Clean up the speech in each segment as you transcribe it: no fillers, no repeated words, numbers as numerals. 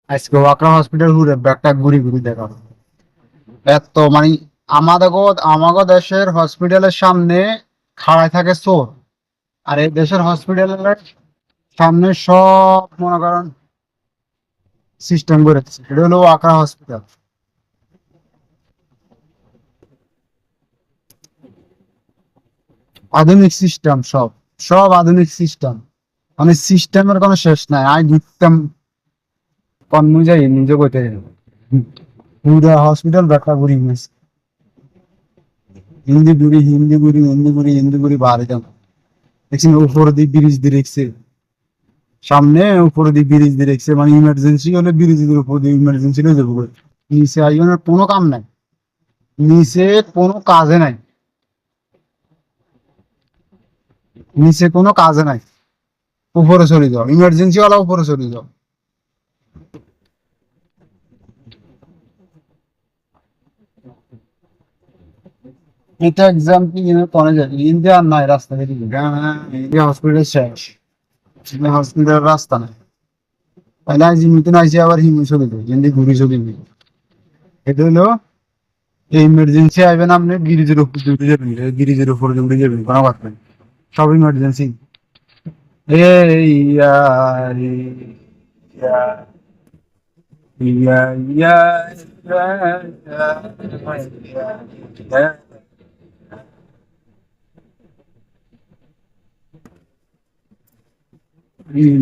আজকে ওয়াকরা হসপিটাল ঘুরে ব্যাগটা ঘুরি ঘুরি দেখা এত মানে আমাদের দেশের হসপিটালের সামনে খাড়ায় থাকে চোর, আর এই দেশের হসপিটালের সামনে সব মনে করেন সিস্টেম করে দিচ্ছে। এটা হলো ওয়াকরা হসপিটাল। আধুনিক সিস্টেম, সব সব আধুনিক সিস্টেম, মানে সিস্টেমের কোনো শেষ নাই। আই ঘুরতাম কর্ম যাই নিজে কইতে পুরো হসপিটাল ব্যাখ্যা করি মিস হিন্দি গুড়ি বাড়ি দাম দেখছি উপরে দিয়ে ব্রিজ দিয়ে রেখছে, সামনে উপরে দিয়ে ব্রিজ দিয়ে রেখছে, মানে ইমার্জেন্সি হলে ব্রিজের উপর দিয়ে ইমার্জেন্সি হয়ে যাবো করে। নিচে আইনের কোনো কাম নাই, নিচে কোনো কাজে নাই, নিচে কোনো কাজে নাই। উপরে চলে যাও, ইমার্জেন্সি ওয়ালা উপরে চলে যাও। এটা এক্সাম কি কনে যায় ইন্ডিয়া আর নাই রাস্তা বেরিয়ে ইন্ডিয়া হসপিটাল শেষ, হসপিটাল রাস্তা নাই। তাহলে আজ হিমিতে আইসি আবার হিমি চলে যাবে যেমনি ঘুরি চলে যাবে। এটা হলো ইমার্জেন্সি আইবেন আপনি ব্রিজের উপর দিয়ে উঠে যাবেন, ব্রিজের উপর দিয়ে উঠে যাবেন কোনো কথা নেই, সব ইমার্জেন্সি। এই ইয়া রে, ইয়া ইয়া ইয়া ইয়া ইয়া ইয়া।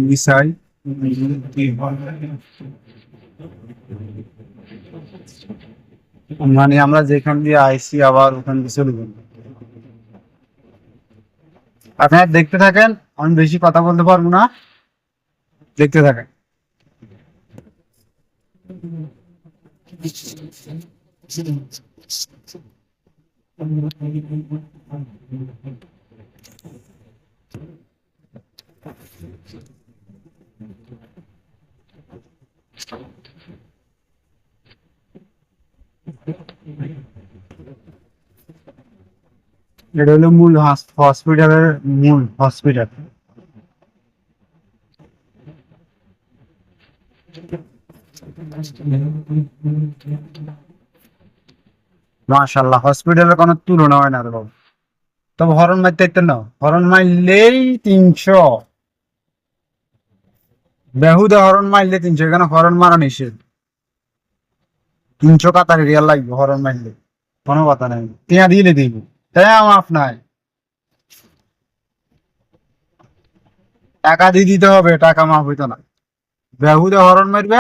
মিসাই মানে আমরা যেখান দিয়ে আইসি আবার ওখান দিয়ে চলে যাবো। আপনারা দেখতে থাকেন, আমি বেশি কথা বলতে পারবো না, দেখতে থাকেন। এটা হলো মূল হসপিটালের মূল হসপিটাল। মাশাল্লাহ হসপিটালের কোনো তুলনা হয় না রে বাবু। তবে হরন মারতে একটু না, হরন মারলেই 300, বেহুদা হরন মারলে 300, এখানে হরন মারা নিষেধ। 300 কাতারে রিয়াল লাগবে হরন মারলে, কোনো কথা নাই, টিয়া দিলে দিব, তাই মাফ নাই। টাকা দিয়ে দিতে হবে, টাকা মাফ হইতো না। বেহুদা হরন মারবে